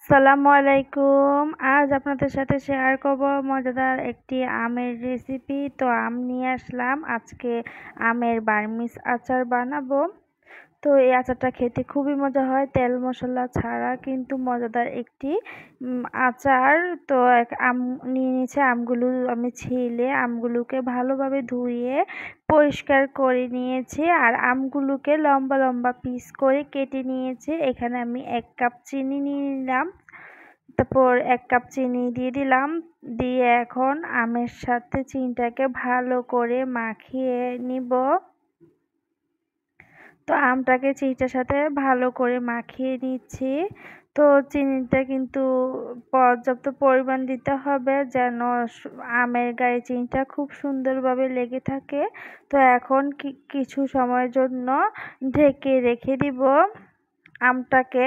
আসসালামু আলাইকুম। আজ আপনাদের সাথে শেয়ার করব মজাদার একটি আমের রেসিপি। তো আম নিয়ে আসলাম। আজকে আমের বার্মিজ আচার বানাবো। তো এই আচারটা খেতে খুবই মজা হয়, তেল মশলা ছাড়া কিন্তু মজাদার একটি আচার। তো আম নিয়ে নিয়েছি, আমগুলো আমি ছিলে আমগুলোকে ভালোভাবে ধুয়ে পরিষ্কার করে নিয়েছি, আর আমগুলোকে লম্বা লম্বা পিস করে কেটে নিয়েছি। এখানে আমি 1 কাপ চিনি নিয়ে নিলাম, তারপর 1 কাপ চিনি দিয়ে দিলাম। দিয়ে এখন আমের সাথে চিনিটাকে ভালো করে মাখিয়ে নিব। তো আমটাকে চিনিটার সাথে ভালো করে মাখিয়ে নিচ্ছি। তো চিনিটা কিন্তু পর্যাপ্ত পরিমাণ দিতে হবে, যেন আমের গায়ে চিনিটা খুব সুন্দরভাবে লেগে থাকে। তো এখন কিছু সময়ের জন্য ঢেকে রেখে দিব আমটাকে।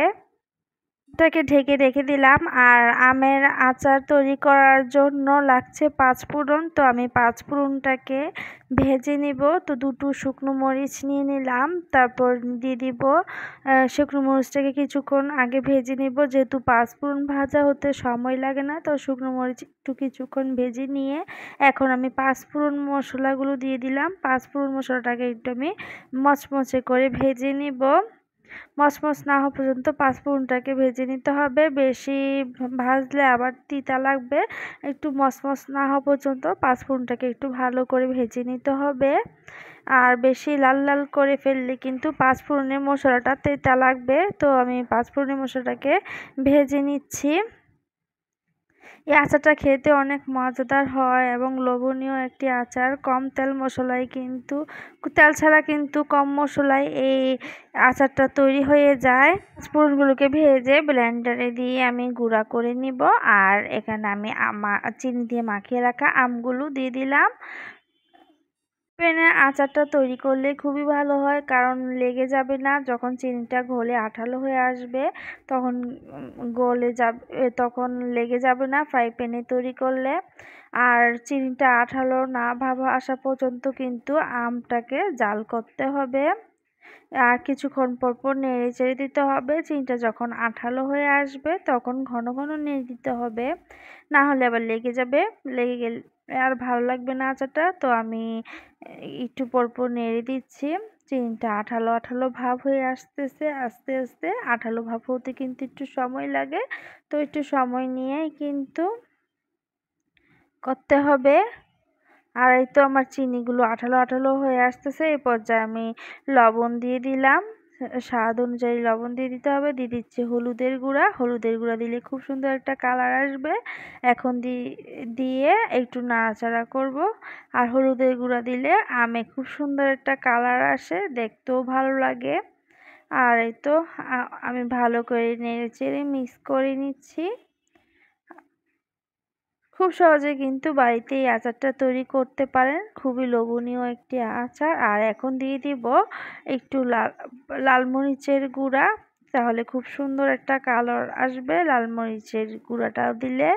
ঢেকে রেখে দিলাম। আর আমের আচার তৈরি করার জন্য লাগছে 5 ফোড়ন। তো আমি 5 ফোড়নটাকে ভেজে নিব। তো দুটো শুকনো মরিচ নিয়ে নিলাম, তারপর দিয়ে দিব শুকনো মরিচটাকে কিছুক্ষণ আগে ভেজে নিব, যেহেতু 5 ফোড়ন ভাজা হতে সময় লাগে না। তো শুকনো মরিচ একটু কিছুক্ষণ ভেজে নিয়ে এখন আমি 5 ফোড়ন মশলাগুলো দিয়ে দিলাম। 5 ফোড়ন মশলাটাকে একটু আমি মচমচে করে ভেজে নিব। মচমচ না হওয়া পর্যন্ত 5 ফোড়নটাকে ভেজে নিতে হবে। বেশি ভাজলে আবার তিতা লাগবে। একটু মচমচ না হওয়া পর্যন্ত 5 ফোড়নটাকে একটু ভালো করে ভেজে নিতে হবে। আর বেশি লাল লাল করে ফেললে কিন্তু 5 ফোড়নের মশলাটা তেতা লাগবে। তো আমি 5 ফোড়নের মশলাটাকে ভেজে নিচ্ছি। এই আচারটা খেতে অনেক মজাদার হয় এবং লোভনীয় একটি আচার। কম তেল মশলায় কিন্তু, তেল ছাড়া কিন্তু কম মশলায় এই আচারটা তৈরি হয়ে যায়। ফোড়নগুলোকে ভেজে ব্লেন্ডারে দিয়ে আমি গুঁড়া করে নিব। আর এখানে আমি চিনি দিয়ে মাখিয়ে রাখা আমগুলো দিয়ে দিলাম। প্যানে আচারটা তৈরি করলে খুবই ভালো হয়, কারণ লেগে যাবে না। যখন চিনিটা ঘোলে আঠালো হয়ে আসবে তখন গলে যাবে, তখন লেগে যাবে না ফ্রাই প্যানে তৈরি করলে। আর চিনিটা আঠালো না ভাব আসা পর্যন্ত কিন্তু আমটাকে জাল করতে হবে। আর কিছুক্ষণ পর পর নেড়ে চেড়ে দিতে হবে। চিনিটা যখন আঠালো হয়ে আসবে তখন ঘন ঘন নেড়ে দিতে হবে, না হলে আবার লেগে যাবে। লেগে গেলে আর ভালো লাগবে না আচারটা। তো আমি একটু পর পর নেড়ে দিচ্ছি। চিনিটা আঠালো আঠালো ভাব হয়ে আসতেছে, আস্তে আস্তে আঠালো ভাব হতে কিন্তু একটু সময় লাগে। তো একটু সময় নিয়েই কিন্তু করতে হবে। আর এই তো আমার চিনিগুলো আঠালো আঠালো হয়ে আসতেছে। এই পর্যায়ে আমি লবণ দিয়ে দিলাম। স্বাদ অনুযায়ী লবণ দিয়ে দিতে হবে। দিয়ে দিচ্ছি হলুদের গুঁড়া। হলুদের গুঁড়া দিলে খুব সুন্দর একটা কালার আসবে। এখন দিয়ে একটু নাড়াচাড়া করব। আর হলুদের গুঁড়া দিলে আমে খুব সুন্দর একটা কালার আসে, দেখতেও ভালো লাগে। আর এই তো আমি ভালো করে নেড়ে চেড়ে মিক্স করে নিচ্ছি। খুব সহজে কিন্তু বাড়িতে এই আচারটা তৈরি করতে পারেন। খুবই লোভনীয় একটি আচার। আর এখন দিয়ে দিব একটু লাল মরিচের গুঁড়া, তাহলে খুব সুন্দর একটা কালার আসবে লাল মরিচের গুঁড়াটা দিলে।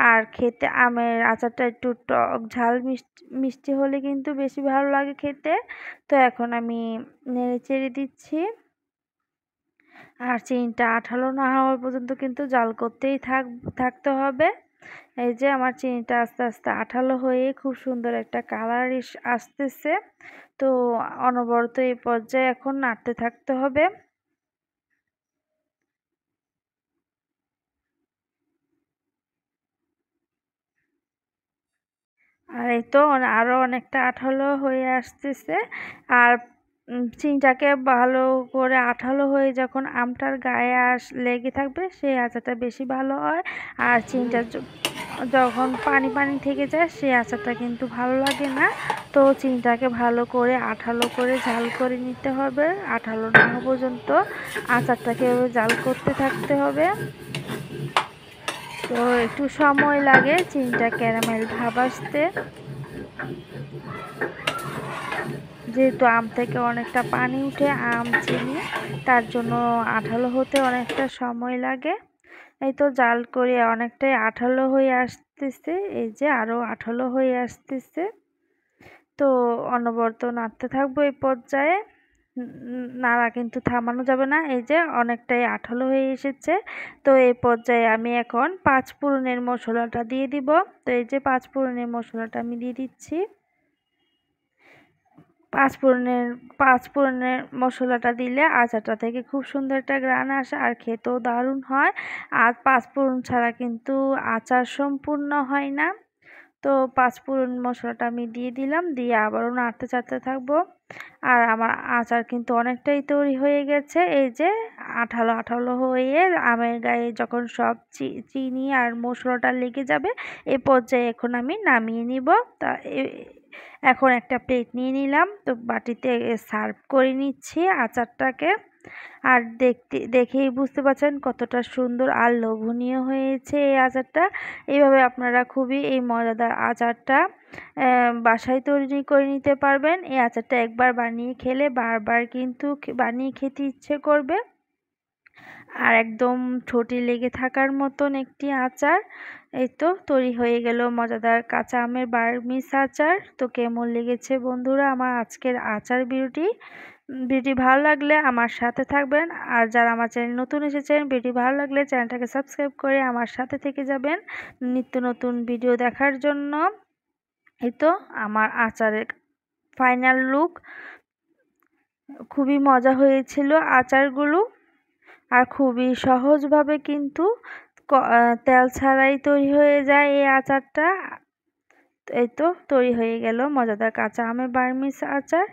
আর খেতে আমের আচারটা একটু টক ঝাল মিষ্টি মিষ্টি হলে কিন্তু বেশি ভালো লাগে খেতে। তো এখন আমি নেড়ে চেড়ে দিচ্ছি। আর চিনিটা আঠালো না হওয়া পর্যন্ত কিন্তু জাল করতেই থাকতে হবে। এই যে আমার চিনিটা আস্তে আস্তে আঠালো হয়ে খুব সুন্দর একটা কালার আসতেছে। তো অনবরত এই পর্যায়ে এখন নাড়তে থাকতে হবে। আর এই তো আরো অনেকটা আঠালো হয়ে আসতেছে। আর চিনিটাকে ভালো করে আঠালো হয়ে যখন আমটার গায়ে লেগে থাকবে সেই আচারটা বেশি ভালো হয়। আর চিনিটা যখন পানি পানি থেকে যায় সেই আচারটা কিন্তু ভালো লাগে না। তো চিনিটাকে ভালো করে আঠালো করে ঝাল করে নিতে হবে। আঠালো না হওয়া পর্যন্ত আচারটাকে জাল করতে থাকতে হবে। তো একটু সময় লাগে চিনিটা ক্যারামেল ভাব আসতে, যেহেতু আম থেকে অনেকটা পানি উঠে আম চিনি, তার জন্য আঠালো হতে অনেকটা সময় লাগে। এই তো জাল করে অনেকটাই আঠালো হয়ে আসতেছে। এই যে আরো আঠালো হয়ে আসতেছে। তো অনবরত নাড়তে থাকবো এই পর্যায়ে। নাড়া কিন্তু থামানো যাবে না। এই যে অনেকটাই আঠালো হয়ে এসেছে। তো এই পর্যায়ে আমি এখন ৫ ফোড়নের মশলাটা দিয়ে দিব। তো এই যে ৫ ফোড়নের মশলাটা আমি দিয়ে দিচ্ছি। পাঁচফোড়নের পাঁচফোড়নের মশলাটা দিলে আচারটা থেকে খুব সুন্দর একটা ঘ্রাণ আসে আর খেতেও দারুণ হয়। আর পাঁচফোড়ন ছাড়া কিন্তু আচার সম্পূর্ণ হয় না। তো পাঁচফোড়ন মশলাটা আমি দিয়ে দিলাম, দিয়ে আবারও নাড়তে চাড়তে থাকবো। আর আমার আচার কিন্তু অনেকটাই তৈরি হয়ে গেছে। এই যে আঠালো আঠালো হয়ে আমের গায়ে যখন সব চিনি আর মশলাটা লেগে যাবে, এ পর্যায়ে এখন আমি নামিয়ে নিব। তা এখন একটা প্লেট নিয়ে নিলাম, তো বাটিতে সার্ভ করে নিচ্ছি আচারটাকে। আর দেখেই বুঝতে পারছেন কতটা সুন্দর আর লোভনীয় হয়েছে এই আচারটা। এইভাবে আপনারা খুবই এই মজাদার আচারটা বাসায় তৈরি করে নিতে পারবেন। এই আচারটা একবার বানিয়ে খেলে বারবার কিন্তু বানিয়ে খেতে ইচ্ছে করবে। আর একদম ঠোঁটে লেগে থাকার মতন একটি আচার। এই তো তৈরি হয়ে গেল মজাদার কাঁচা আমের বার্মিজ আচার। তো কেমন লেগেছে বন্ধুরা আমার আজকের আচার ভিডিওটি ভালো লাগলে আমার সাথে থাকবেন। আর যারা আমার চ্যানেল নতুন এসেছেন, ভিডিও ভালো লাগলে চ্যানেলটাকে সাবস্ক্রাইব করে আমার সাথে থেকে যাবেন নিত্য নতুন ভিডিও দেখার জন্য। এই তো আমার আচারের ফাইনাল লুক। খুবই মজা হয়েছিল আচারগুলো। আর খুবই সহজভাবে কিন্তু তেল ছাড়াই তৈরি হয়ে যায় এই আচারটা। এই তো তৈরি হয়ে গেল মজাদার কাঁচা আমের বার্মিজ আচার।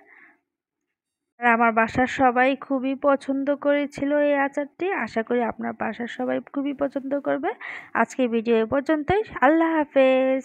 আর আমার বাসার সবাই খুবই পছন্দ করেছিল এই আচারটি। আশা করি আপনার বাসার সবাই খুবই পছন্দ করবে। আজকে ভিডিও এ পর্যন্তই। আল্লাহ হাফেজ।